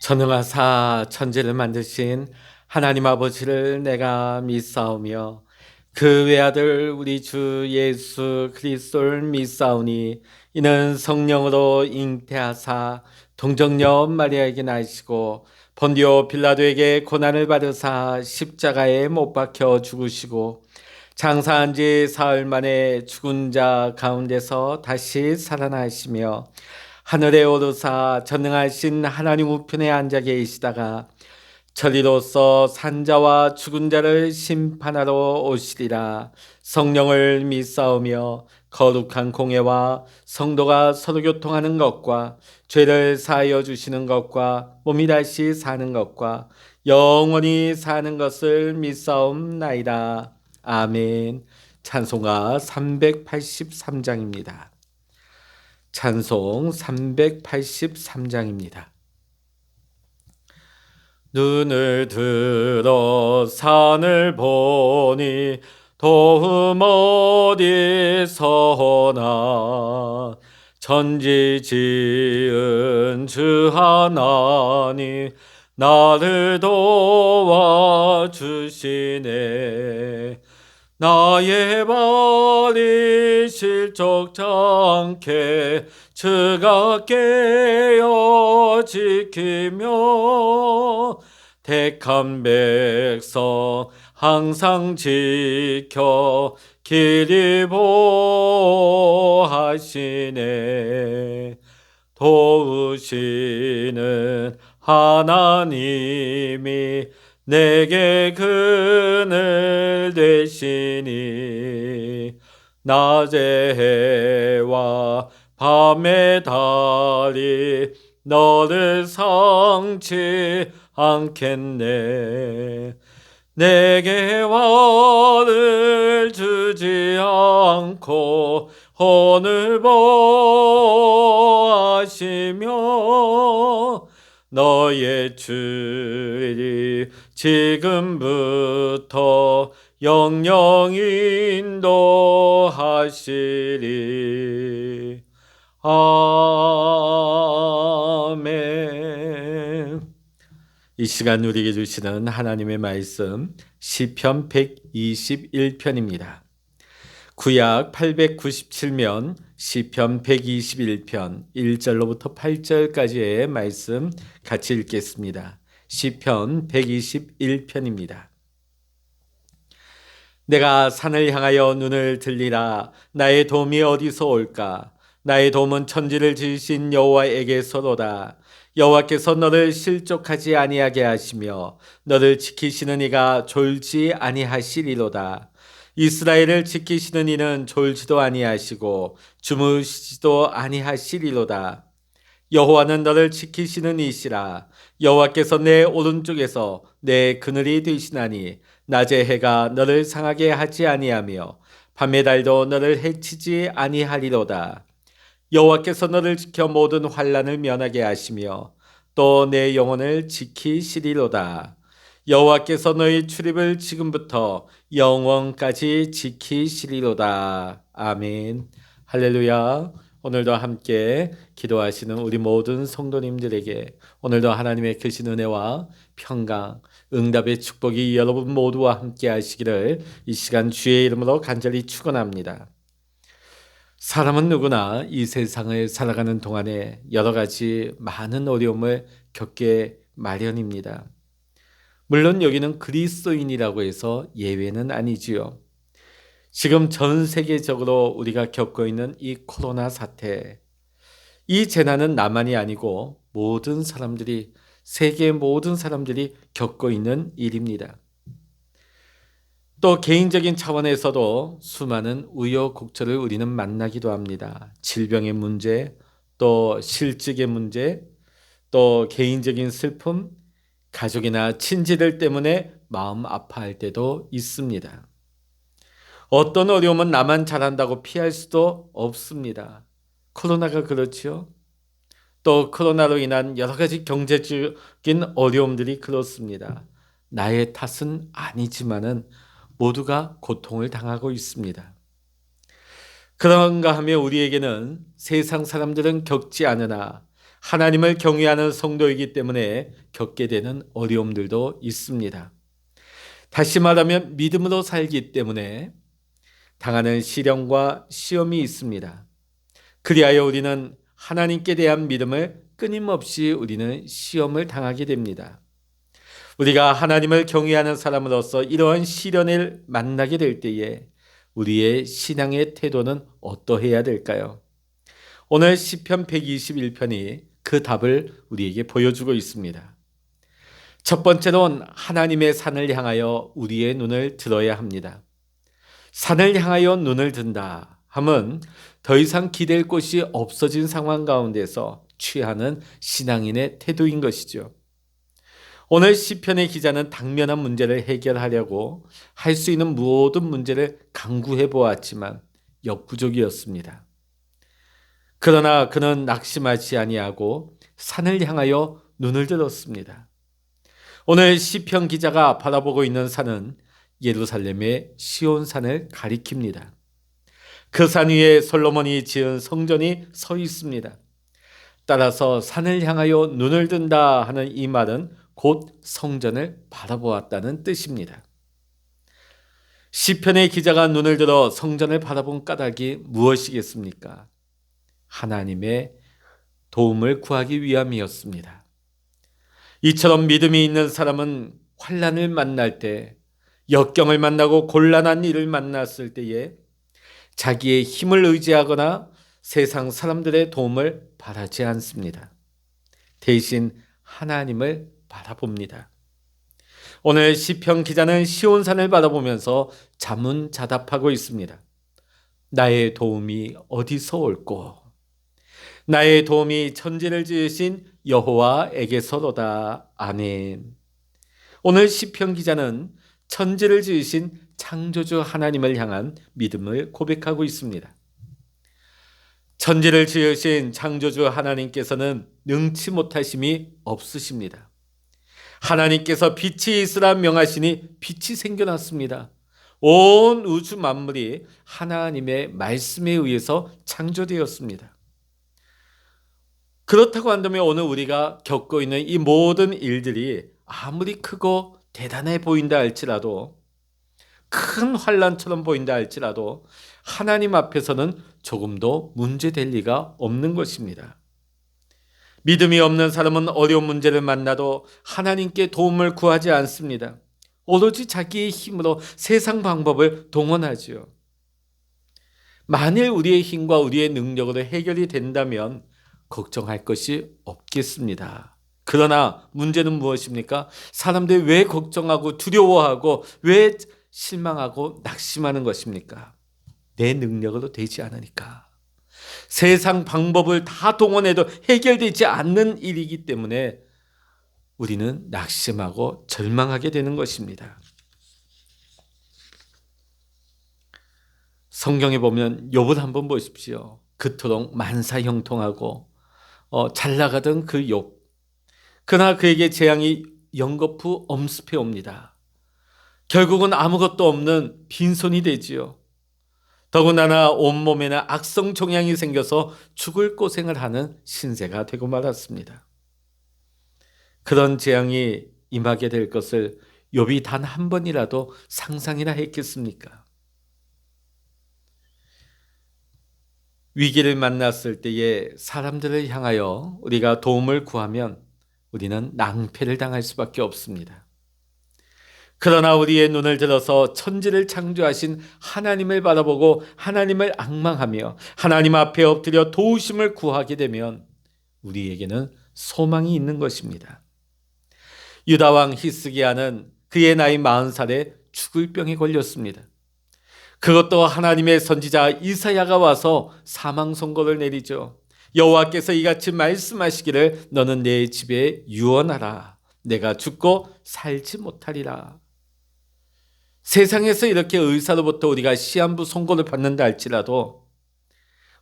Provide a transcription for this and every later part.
전능하사 천지를 만드신 하나님 아버지를 내가 믿사오며 그 외아들 우리 주 예수 그리스도를 믿사오니 이는 성령으로 잉태하사 동정녀 마리아에게 나시고 본디오 빌라도에게 고난을 받으사 십자가에 못 박혀 죽으시고 장사한 지 사흘 만에 죽은 자 가운데서 다시 살아나시며 하늘에 오르사 전능하신 하나님 우편에 앉아 계시다가 저리로서 산자와 죽은 자를 심판하러 오시리라. 성령을 믿사오며 거룩한 공예와 성도가 서로 교통하는 것과 죄를 사하여 주시는 것과 몸이 다시 사는 것과 영원히 사는 것을 믿사옵나이다. 아멘. 찬송가 383장입니다. 찬송 383장입니다. 눈을 들어 산을 보니 도움 어디서 오나 천지 지은 주 하나님 나를 도와주시네. 나의 발이 실족지 않게 주가 깨어 지키며 택한 백성 항상 지켜 길이 보하시네. 도우시는 하나님이 내게 그늘 되시니 낮의 해와 밤의 달이 너를 상치 않겠네. 내게 화를 주지 않고 혼을 보하시며 너의 주일이 지금부터 영영 인도하시리. 아멘. 이 시간 우리에게 주시는 하나님의 말씀 시편 121편입니다. 구약 897면 시편 121편 1절로부터 8절까지의 말씀 같이 읽겠습니다. 시편 121편입니다. 내가 산을 향하여 눈을 들리라. 나의 도움이 어디서 올까? 나의 도움은 천지를 지으신 여호와에게서로다. 여호와께서 너를 실족하지 아니하게 하시며 너를 지키시는 이가 졸지 아니하시리로다. 이스라엘을 지키시는 이는 졸지도 아니하시고 주무시지도 아니하시리로다. 여호와는 너를 지키시는 이시라. 여호와께서 내 오른쪽에서 내 그늘이 되시나니 낮의 해가 너를 상하게 하지 아니하며 밤의 달도 너를 해치지 아니하리로다. 여호와께서 너를 지켜 모든 환난을 면하게 하시며 또 내 영혼을 지키시리로다. 여호와께서 너의 출입을 지금부터 영원까지 지키시리로다. 아멘. 할렐루야. 오늘도 함께 기도하시는 우리 모든 성도님들에게 오늘도 하나님의 크신 은혜와 평강, 응답의 축복이 여러분 모두와 함께 하시기를 이 시간 주의 이름으로 간절히 축원합니다. 사람은 누구나 이 세상을 살아가는 동안에 여러 가지 많은 어려움을 겪게 마련입니다. 물론 여기는 그리스도인이라고 해서 예외는 아니지요. 지금 전 세계적으로 우리가 겪고 있는 이 코로나 사태, 이 재난은 나만이 아니고 모든 사람들이, 세계 모든 사람들이 겪고 있는 일입니다. 또 개인적인 차원에서도 수많은 우여곡절을 우리는 만나기도 합니다. 질병의 문제, 또 실직의 문제, 또 개인적인 슬픔, 가족이나 친지들 때문에 마음 아파할 때도 있습니다. 어떤 어려움은 나만 잘한다고 피할 수도 없습니다. 코로나가 그렇죠. 또 코로나로 인한 여러 가지 경제적인 어려움들이 그렇습니다. 나의 탓은 아니지만은 모두가 고통을 당하고 있습니다. 그런가 하며 우리에게는 세상 사람들은 겪지 않으나 하나님을 경외하는 성도이기 때문에 겪게 되는 어려움들도 있습니다. 다시 말하면 믿음으로 살기 때문에 당하는 시련과 시험이 있습니다. 그리하여 우리는 하나님께 대한 믿음을 끊임없이 우리는 시험을 당하게 됩니다. 우리가 하나님을 경외하는 사람으로서 이러한 시련을 만나게 될 때에 우리의 신앙의 태도는 어떠해야 될까요? 오늘 시편 121편이 그 답을 우리에게 보여주고 있습니다. 첫 번째로는 하나님의 산을 향하여 우리의 눈을 들어야 합니다. 산을 향하여 눈을 든다 함은 더 이상 기댈 곳이 없어진 상황 가운데서 취하는 신앙인의 태도인 것이죠. 오늘 시편의 기자는 당면한 문제를 해결하려고 할 수 있는 모든 문제를 강구해 보았지만 역부족이었습니다. 그러나 그는 낙심하지 아니하고 산을 향하여 눈을 들었습니다. 오늘 시편 기자가 바라보고 있는 산은 예루살렘의 시온산을 가리킵니다. 그 산 위에 솔로몬이 지은 성전이 서 있습니다. 따라서 산을 향하여 눈을 든다 하는 이 말은 곧 성전을 바라보았다는 뜻입니다. 시편의 기자가 눈을 들어 성전을 바라본 까닭이 무엇이겠습니까? 하나님의 도움을 구하기 위함이었습니다. 이처럼 믿음이 있는 사람은 환난을 만날 때, 역경을 만나고 곤란한 일을 만났을 때에 자기의 힘을 의지하거나 세상 사람들의 도움을 바라지 않습니다. 대신 하나님을 바라봅니다. 오늘 시편 기자는 시온산을 바라보면서 자문자답하고 있습니다. 나의 도움이 어디서 올꼬? 나의 도움이 천지를 지으신 여호와에게서로다. 아멘. 오늘 시편 기자는 천지를 지으신 창조주 하나님을 향한 믿음을 고백하고 있습니다. 천지를 지으신 창조주 하나님께서는 능치 못하심이 없으십니다. 하나님께서 빛이 있으라 명하시니 빛이 생겨났습니다. 온 우주 만물이 하나님의 말씀에 의해서 창조되었습니다. 그렇다고 한다면 오늘 우리가 겪고 있는 이 모든 일들이 아무리 크고 대단해 보인다 할지라도, 큰 환난처럼 보인다 할지라도 하나님 앞에서는 조금도 문제될 리가 없는 것입니다. 믿음이 없는 사람은 어려운 문제를 만나도 하나님께 도움을 구하지 않습니다. 오로지 자기의 힘으로 세상 방법을 동원하지요. 만일 우리의 힘과 우리의 능력으로 해결이 된다면 걱정할 것이 없겠습니다. 그러나 문제는 무엇입니까? 사람들이 왜 걱정하고 두려워하고 왜 실망하고 낙심하는 것입니까? 내 능력으로 되지 않으니까. 세상 방법을 다 동원해도 해결되지 않는 일이기 때문에 우리는 낙심하고 절망하게 되는 것입니다. 성경에 보면 욥을 한번 보십시오. 그토록 만사형통하고 잘 나가던 그 욥. 그러나 그에게 재앙이 연거푸 엄습해 옵니다. 결국은 아무것도 없는 빈손이 되지요. 더군다나 온몸에는 악성 종양이 생겨서 죽을 고생을 하는 신세가 되고 말았습니다. 그런 재앙이 임하게 될 것을 욥이 단 한 번이라도 상상이나 했겠습니까? 위기를 만났을 때에 사람들을 향하여 우리가 도움을 구하면 우리는 낭패를 당할 수밖에 없습니다. 그러나 우리의 눈을 들어서 천지를 창조하신 하나님을 바라보고 하나님을 앙망하며 하나님 앞에 엎드려 도우심을 구하게 되면 우리에게는 소망이 있는 것입니다. 유다 왕 히스기야는 그의 나이 40살에 죽을 병에 걸렸습니다. 그것도 하나님의 선지자 이사야가 와서 사망 선고를 내리죠. 여호와께서 이같이 말씀하시기를 너는 내 집에 유언하라. 내가 죽고 살지 못하리라. 세상에서 이렇게 의사로부터 우리가 시한부 선고를 받는다 할지라도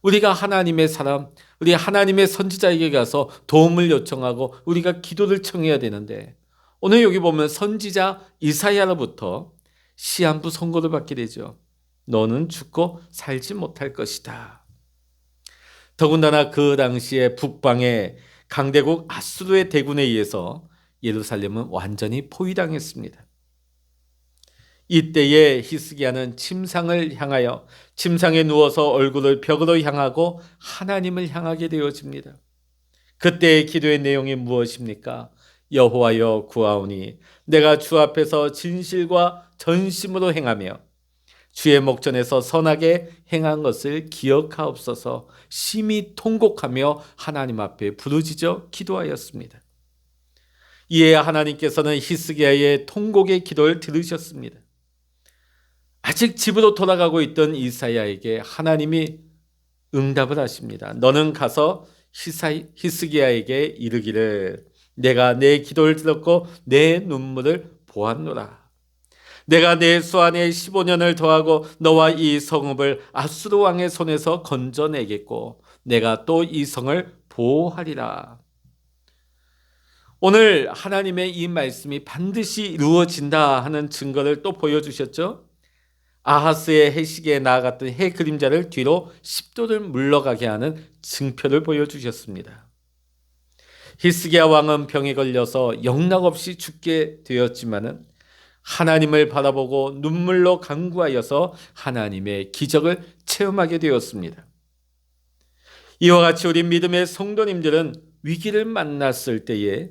우리가 하나님의 사람, 우리 하나님의 선지자에게 가서 도움을 요청하고 우리가 기도를 청해야 되는데 오늘 여기 보면 선지자 이사야로부터 시한부 선고를 받게 되죠. 너는 죽고 살지 못할 것이다. 더군다나 그 당시에 북방에 강대국 아수르의 대군에 의해서 예루살렘은 완전히 포위당했습니다. 이때에 히스기야는 침상을 향하여 침상에 누워서 얼굴을 벽으로 향하고 하나님을 향하게 되어집니다. 그때의 기도의 내용이 무엇입니까? 여호와여 구하오니 내가 주 앞에서 진실과 전심으로 행하며 주의 목전에서 선하게 행한 것을 기억하옵소서. 심히 통곡하며 하나님 앞에 부르짖어 기도하였습니다. 이에 하나님께서는 히스기야의 통곡의 기도를 들으셨습니다. 아직 집으로 돌아가고 있던 이사야에게 하나님이 응답을 하십니다. 너는 가서 히스기야에게 이르기를 내가 내 기도를 들었고 내 눈물을 보았노라. 내가 내 수 안에 15년을 더하고 너와 이 성읍을 아수르 왕의 손에서 건져내겠고 내가 또 이 성을 보호하리라. 오늘 하나님의 이 말씀이 반드시 이루어진다 하는 증거를 또 보여주셨죠. 아하스의 해시계에 나아갔던 해 그림자를 뒤로 10도를 물러가게 하는 증표를 보여주셨습니다. 히스기야 왕은 병에 걸려서 영락없이 죽게 되었지만은 하나님을 바라보고 눈물로 간구하여서 하나님의 기적을 체험하게 되었습니다. 이와 같이 우리 믿음의 성도님들은 위기를 만났을 때에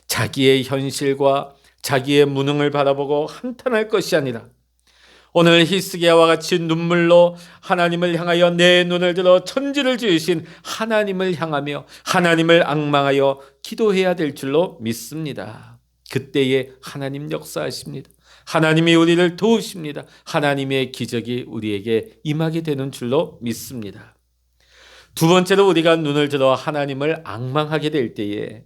자기의 현실과 자기의 무능을 바라보고 한탄할 것이 아니라 오늘 히스기야와 같이 눈물로 하나님을 향하여 내 눈을 들어 천지를 지으신 하나님을 향하며 하나님을 앙망하여 기도해야 될 줄로 믿습니다. 그때에 하나님 역사하십니다. 하나님이 우리를 도우십니다. 하나님의 기적이 우리에게 임하게 되는 줄로 믿습니다. 두 번째로 우리가 눈을 들어 하나님을 앙망하게 될 때에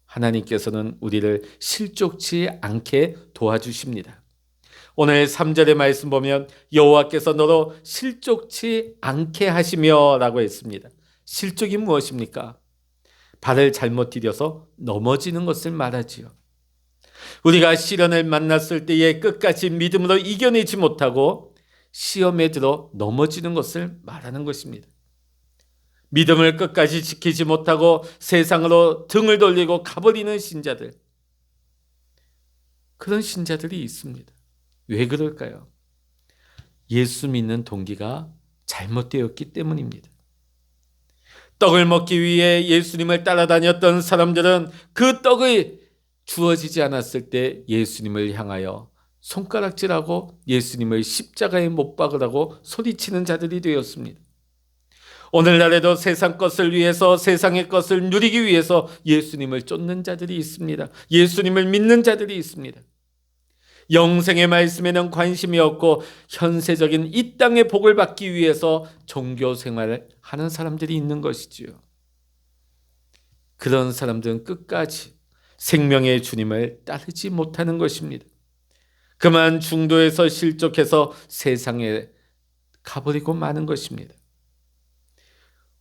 하나님께서는 우리를 실족치 않게 도와주십니다. 오늘 3절의 말씀 보면 여호와께서 너로 실족치 않게 하시며 라고 했습니다. 실족이 무엇입니까? 발을 잘못 디뎌서 넘어지는 것을 말하지요. 우리가 시련을 만났을 때에 끝까지 믿음으로 이겨내지 못하고 시험에 들어 넘어지는 것을 말하는 것입니다. 믿음을 끝까지 지키지 못하고 세상으로 등을 돌리고 가버리는 신자들, 그런 신자들이 있습니다. 왜 그럴까요? 예수 믿는 동기가 잘못되었기 때문입니다. 떡을 먹기 위해 예수님을 따라다녔던 사람들은 그 떡이 주어지지 않았을 때 예수님을 향하여 손가락질하고 예수님을 십자가에 못 박으라고 소리치는 자들이 되었습니다. 오늘날에도 세상 것을 위해서 세상의 것을 누리기 위해서 예수님을 쫓는 자들이 있습니다. 예수님을 믿는 자들이 있습니다. 영생의 말씀에는 관심이 없고 현세적인 이 땅의 복을 받기 위해서 종교 생활을 하는 사람들이 있는 것이지요. 그런 사람들은 끝까지 생명의 주님을 따르지 못하는 것입니다. 그만 중도에서 실족해서 세상에 가버리고 마는 것입니다.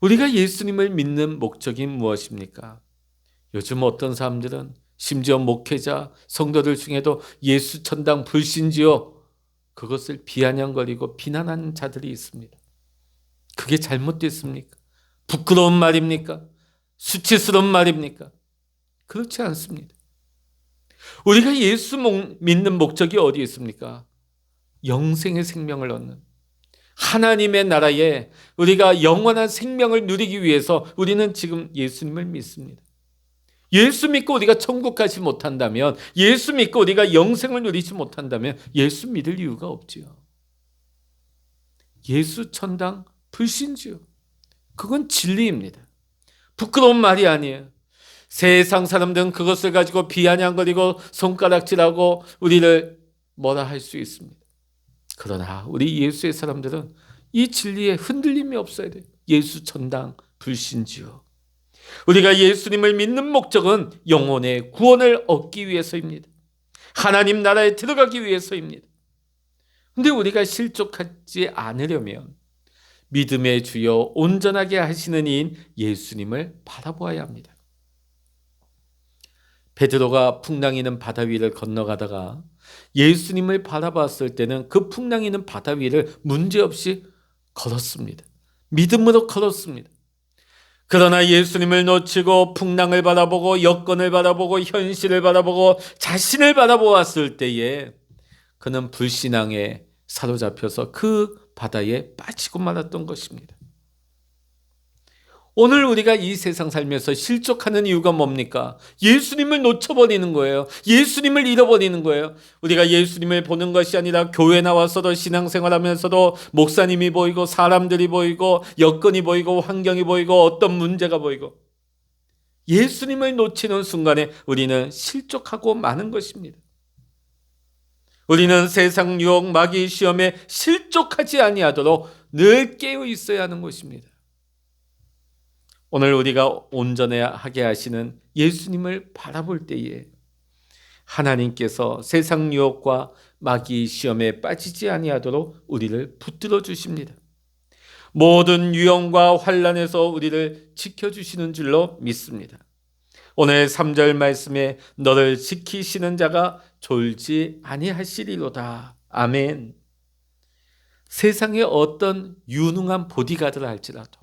우리가 예수님을 믿는 목적이 무엇입니까? 요즘 어떤 사람들은 심지어 목회자, 성도들 중에도 예수 천당 불신지요, 그것을 비아냥거리고 비난하는 자들이 있습니다. 그게 잘못됐습니까? 부끄러운 말입니까? 수치스러운 말입니까? 그렇지 않습니다. 우리가 예수 믿는 목적이 어디에 있습니까? 영생의 생명을 얻는 하나님의 나라에 우리가 영원한 생명을 누리기 위해서 우리는 지금 예수님을 믿습니다. 예수 믿고 우리가 천국 가지 못한다면, 예수 믿고 우리가 영생을 누리지 못한다면 예수 믿을 이유가 없지요. 예수 천당 불신지요. 그건 진리입니다. 부끄러운 말이 아니에요. 세상 사람들은 그것을 가지고 비아냥거리고 손가락질하고 우리를 뭐라 할 수 있습니다. 그러나 우리 예수의 사람들은 이 진리에 흔들림이 없어야 돼요. 예수 천당 불신지요. 우리가 예수님을 믿는 목적은 영혼의 구원을 얻기 위해서입니다. 하나님 나라에 들어가기 위해서입니다. 그런데 우리가 실족하지 않으려면 믿음의 주여 온전하게 하시는 이인 예수님을 바라보아야 합니다. 베드로가 풍랑이는 바다 위를 건너가다가 예수님을 바라봤을 때는 그 풍랑이는 바다 위를 문제없이 걸었습니다. 믿음으로 걸었습니다. 그러나 예수님을 놓치고 풍랑을 바라보고 여건을 바라보고 현실을 바라보고 자신을 바라보았을 때에 그는 불신앙에 사로잡혀서 그 바다에 빠지고 말았던 것입니다. 오늘 우리가 이 세상 살면서 실족하는 이유가 뭡니까? 예수님을 놓쳐버리는 거예요. 예수님을 잃어버리는 거예요. 우리가 예수님을 보는 것이 아니라 교회 나와서도 신앙생활하면서도 목사님이 보이고 사람들이 보이고 여건이 보이고 환경이 보이고 어떤 문제가 보이고 예수님을 놓치는 순간에 우리는 실족하고 마는 것입니다. 우리는 세상 유혹 마귀 시험에 실족하지 아니하도록 늘 깨어 있어야 하는 것입니다. 오늘 우리가 온전하게 하시는 예수님을 바라볼 때에 하나님께서 세상 유혹과 마귀 시험에 빠지지 아니하도록 우리를 붙들어 주십니다. 모든 위험과 환난에서 우리를 지켜주시는 줄로 믿습니다. 오늘 3절 말씀에 너를 지키시는 자가 졸지 아니하시리로다. 아멘. 세상에 어떤 유능한 보디가드라 할지라도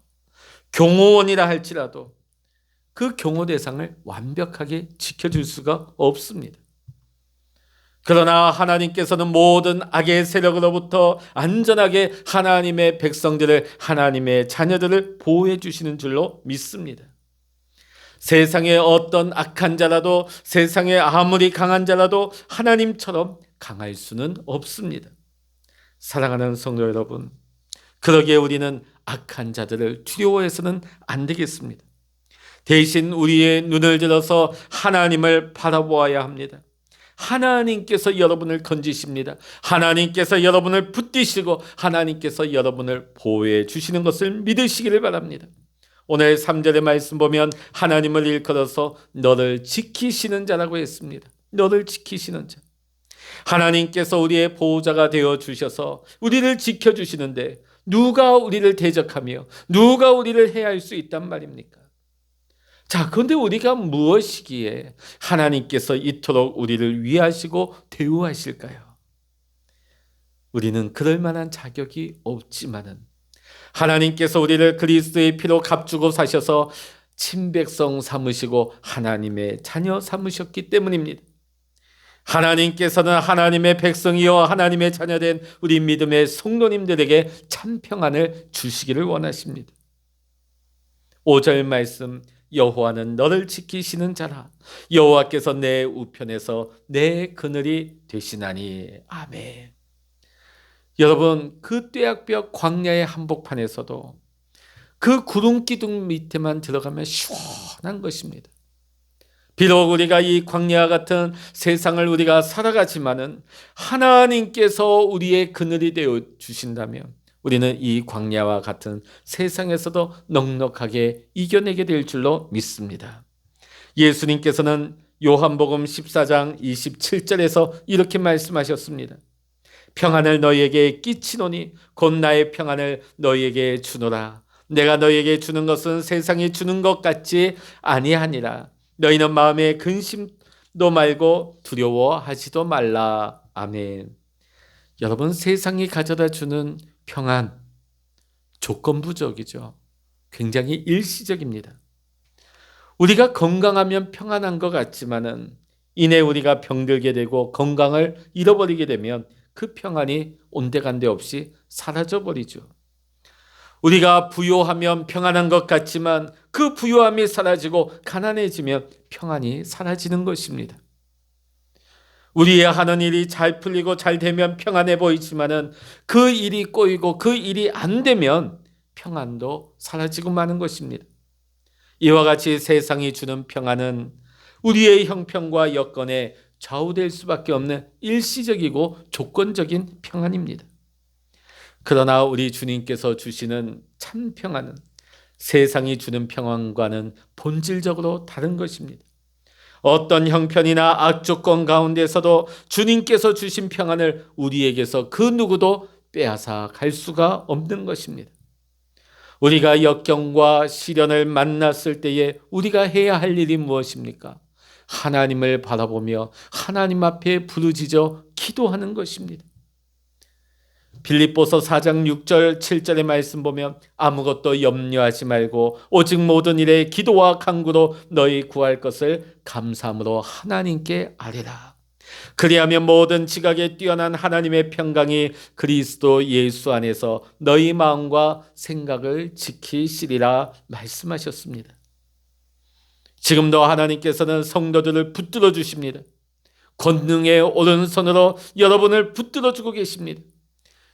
경호원이라 할지라도 그 경호 대상을 완벽하게 지켜줄 수가 없습니다. 그러나 하나님께서는 모든 악의 세력으로부터 안전하게 하나님의 백성들을, 하나님의 자녀들을 보호해 주시는 줄로 믿습니다. 세상에 어떤 악한 자라도, 세상에 아무리 강한 자라도 하나님처럼 강할 수는 없습니다. 사랑하는 성도 여러분, 그러기에 우리는 악한 자들을 두려워해서는 안 되겠습니다. 대신 우리의 눈을 들어서 하나님을 바라보아야 합니다. 하나님께서 여러분을 건지십니다. 하나님께서 여러분을 붙드시고 하나님께서 여러분을 보호해 주시는 것을 믿으시기를 바랍니다. 오늘 3절의 말씀 보면 하나님을 일컬어서 너를 지키시는 자라고 했습니다. 너를 지키시는 자. 하나님께서 우리의 보호자가 되어 주셔서 우리를 지켜주시는데 누가 우리를 대적하며 누가 우리를 해할 수 있단 말입니까? 자, 그런데 우리가 무엇이기에 하나님께서 이토록 우리를 위하시고 대우하실까요? 우리는 그럴 만한 자격이 없지만은 하나님께서 우리를 그리스도의 피로 값주고 사셔서 친백성 삼으시고 하나님의 자녀 삼으셨기 때문입니다. 하나님께서는 하나님의 백성이여 하나님의 자녀된 우리 믿음의 성도님들에게 참 평안을 주시기를 원하십니다. 5절 말씀, 여호와는 너를 지키시는 자라. 여호와께서 내 우편에서 내 그늘이 되시나니. 아멘. 여러분, 그 떼약볕 광야의 한복판에서도 그 구름 기둥 밑에만 들어가면 시원한 것입니다. 비록 우리가 이 광야와 같은 세상을 우리가 살아가지만은 하나님께서 우리의 그늘이 되어 주신다면 우리는 이 광야와 같은 세상에서도 넉넉하게 이겨내게 될 줄로 믿습니다. 예수님께서는 요한복음 14장 27절에서 이렇게 말씀하셨습니다. 평안을 너희에게 끼치노니 곧 나의 평안을 너희에게 주노라. 내가 너희에게 주는 것은 세상이 주는 것 같지 아니하니라. 너희는 마음에 근심도 말고 두려워하지도 말라. 아멘. 여러분, 세상이 가져다 주는 평안, 조건부적이죠. 굉장히 일시적입니다. 우리가 건강하면 평안한 것 같지만은 이내 우리가 병들게 되고 건강을 잃어버리게 되면 그 평안이 온데간데 없이 사라져버리죠. 우리가 부유하면 평안한 것 같지만 그 부유함이 사라지고 가난해지면 평안이 사라지는 것입니다. 우리의 하는 일이 잘 풀리고 잘 되면 평안해 보이지만은 그 일이 꼬이고 그 일이 안 되면 평안도 사라지고 마는 것입니다. 이와 같이 세상이 주는 평안은 우리의 형편과 여건에 좌우될 수밖에 없는 일시적이고 조건적인 평안입니다. 그러나 우리 주님께서 주시는 참 평안은 세상이 주는 평안과는 본질적으로 다른 것입니다. 어떤 형편이나 악조건 가운데서도 주님께서 주신 평안을 우리에게서 그 누구도 빼앗아 갈 수가 없는 것입니다. 우리가 역경과 시련을 만났을 때에 우리가 해야 할 일이 무엇입니까? 하나님을 바라보며 하나님 앞에 부르짖어 기도하는 것입니다. 빌립보서 4장 6절 7절의 말씀 보면 아무것도 염려하지 말고 오직 모든 일에 기도와 간구로 너희 구할 것을 감사함으로 하나님께 아뢰라. 그리하면 모든 지각에 뛰어난 하나님의 평강이 그리스도 예수 안에서 너희 마음과 생각을 지키시리라 말씀하셨습니다. 지금도 하나님께서는 성도들을 붙들어 주십니다. 권능의 오른손으로 여러분을 붙들어 주고 계십니다.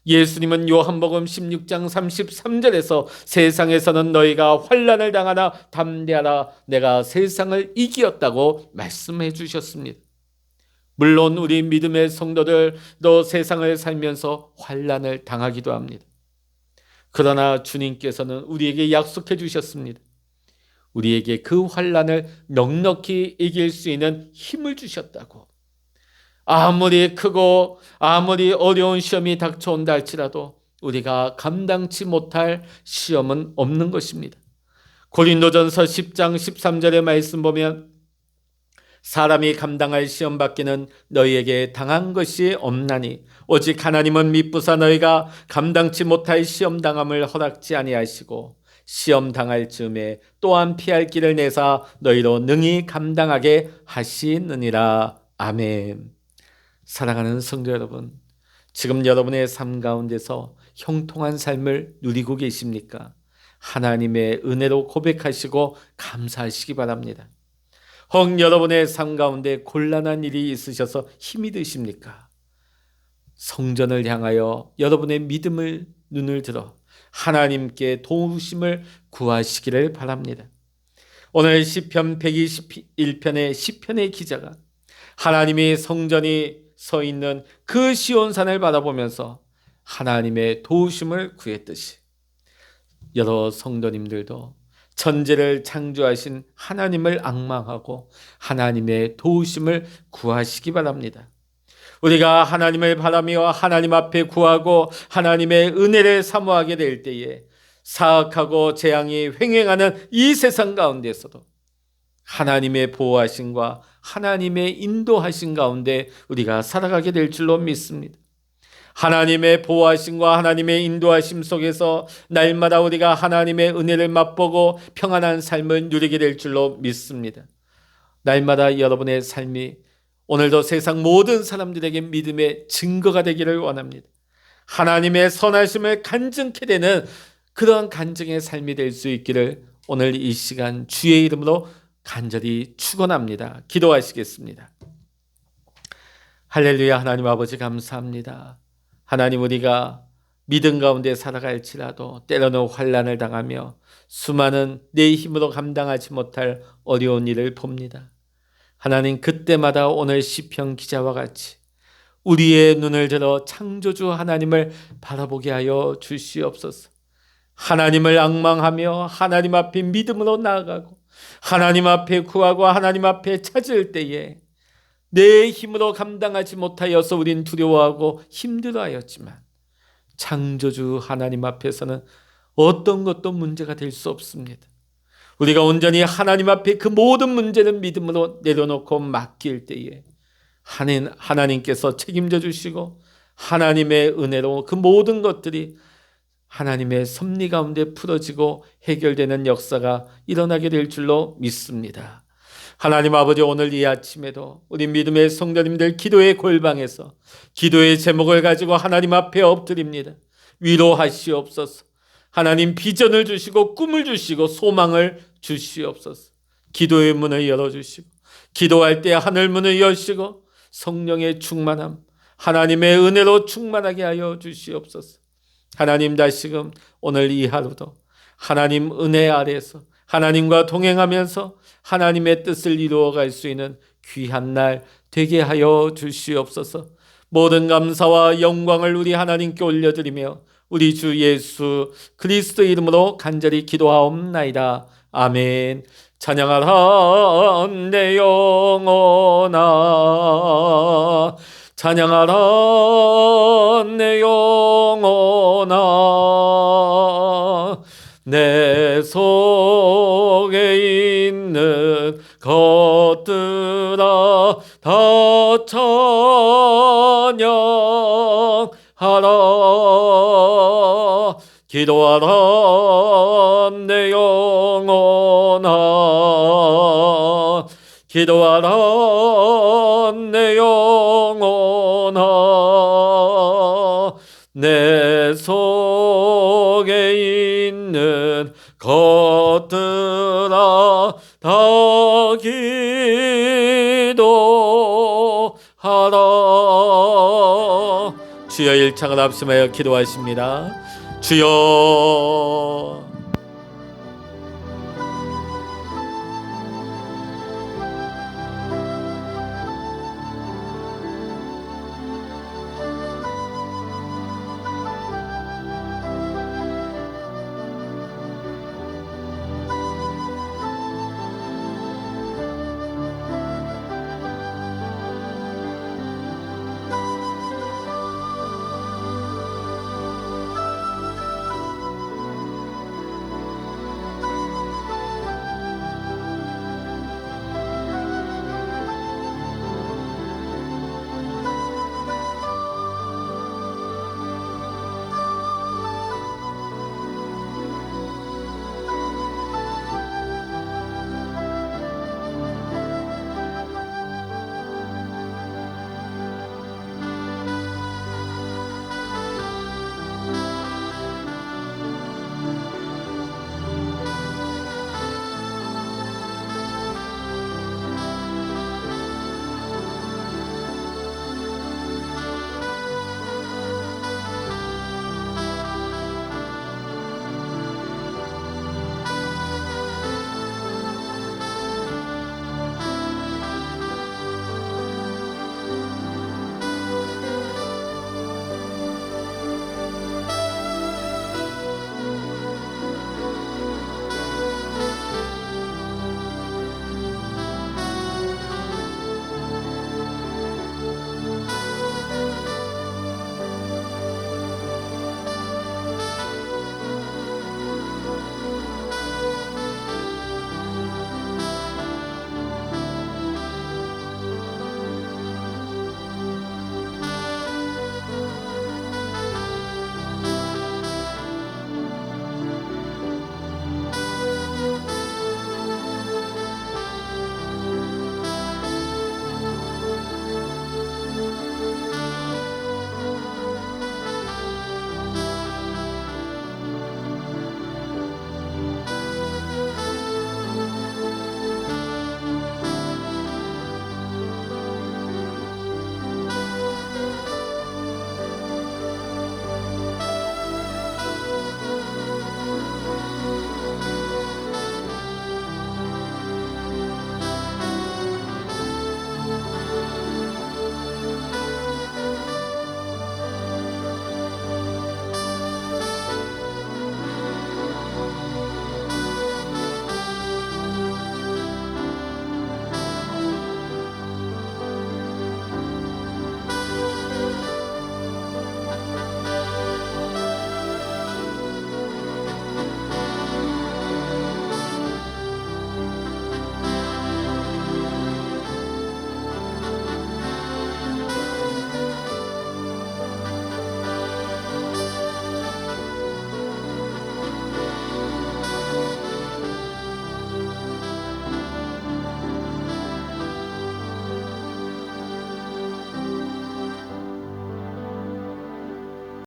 예수님은 요한복음 16장 33절에서 세상에서는 너희가 환난을 당하나 담대하라 내가 세상을 이기었다고 말씀해 주셨습니다. 물론 우리 믿음의 성도들도 세상을 살면서 환난을 당하기도 합니다. 그러나 주님께서는 우리에게 약속해 주셨습니다. 우리에게 그 환난을 넉넉히 이길 수 있는 힘을 주셨다고. 아무리 크고 아무리 어려운 시험이 닥쳐온다 할지라도 우리가 감당치 못할 시험은 없는 것입니다. 고린도전서 10장 13절의 말씀 보면 사람이 감당할 시험 밖에는 너희에게 당한 것이 없나니 오직 하나님은 미쁘사 너희가 감당치 못할 시험 당함을 허락지 아니하시고 시험 당할 즈음에 또한 피할 길을 내사 너희로 능히 감당하게 하시느니라. 아멘. 사랑하는 성도 여러분, 지금 여러분의 삶 가운데서 형통한 삶을 누리고 계십니까? 하나님의 은혜로 고백하시고 감사하시기 바랍니다. 혹 여러분의 삶 가운데 곤란한 일이 있으셔서 힘이 드십니까? 성전을 향하여 여러분의 믿음을 눈을 들어 하나님께 도우심을 구하시기를 바랍니다. 오늘 시편 121편의 시편의 기자가 하나님의 성전이 서 있는 그 시온산을 바라보면서 하나님의 도우심을 구했듯이 여러 성도님들도 천지를 창조하신 하나님을 앙망하고 하나님의 도우심을 구하시기 바랍니다. 우리가 하나님을 바라며 하나님 앞에 구하고 하나님의 은혜를 사모하게 될 때에 사악하고 재앙이 횡행하는 이 세상 가운데서도 하나님의 보호하심과 하나님의 인도하심 가운데 우리가 살아가게 될 줄로 믿습니다. 하나님의 보호하심과 하나님의 인도하심 속에서 날마다 우리가 하나님의 은혜를 맛보고 평안한 삶을 누리게 될 줄로 믿습니다. 날마다 여러분의 삶이 오늘도 세상 모든 사람들에게 믿음의 증거가 되기를 원합니다. 하나님의 선하심을 간증케 되는 그러한 간증의 삶이 될 수 있기를 오늘 이 시간 주의 이름으로 간절히 축원합니다. 기도하시겠습니다. 할렐루야. 하나님 아버지 감사합니다. 하나님, 우리가 믿음 가운데 살아갈지라도 때로는 환난을 당하며 수많은 내 힘으로 감당하지 못할 어려운 일을 봅니다. 하나님, 그때마다 오늘 시편 기자와 같이 우리의 눈을 들어 창조주 하나님을 바라보게 하여 주시옵소서. 하나님을 앙망하며 하나님 앞에 믿음으로 나아가고 하나님 앞에 구하고 하나님 앞에 찾을 때에 내 힘으로 감당하지 못하여서 우린 두려워하고 힘들어하였지만 창조주 하나님 앞에서는 어떤 것도 문제가 될 수 없습니다. 우리가 온전히 하나님 앞에 그 모든 문제를 믿음으로 내려놓고 맡길 때에 하나님께서 책임져 주시고 하나님의 은혜로 그 모든 것들이 하나님의 섭리 가운데 풀어지고 해결되는 역사가 일어나게 될 줄로 믿습니다. 하나님 아버지, 오늘 이 아침에도 우리 믿음의 성도님들 기도의 골방에서 기도의 제목을 가지고 하나님 앞에 엎드립니다. 위로하시옵소서. 하나님, 비전을 주시고 꿈을 주시고 소망을 주시옵소서. 기도의 문을 열어주시고 기도할 때 하늘 문을 여시고 성령의 충만함, 하나님의 은혜로 충만하게 하여 주시옵소서. 하나님, 다시금 오늘 이 하루도 하나님 은혜 아래서 하나님과 동행하면서 하나님의 뜻을 이루어갈 수 있는 귀한 날 되게 하여 주시옵소서. 모든 감사와 영광을 우리 하나님께 올려드리며 우리 주 예수 그리스도 이름으로 간절히 기도하옵나이다. 아멘. 찬양하라 내 영혼아, 찬양하라 내 영혼아, 내 속에 있는 것들아 다 찬양하라. 기도하라 내 영혼아 기도하라 내 영혼아 내 속에 있는 것들아 다 기도하라. 주여 일창을 합심하여 기도하십니다. 주여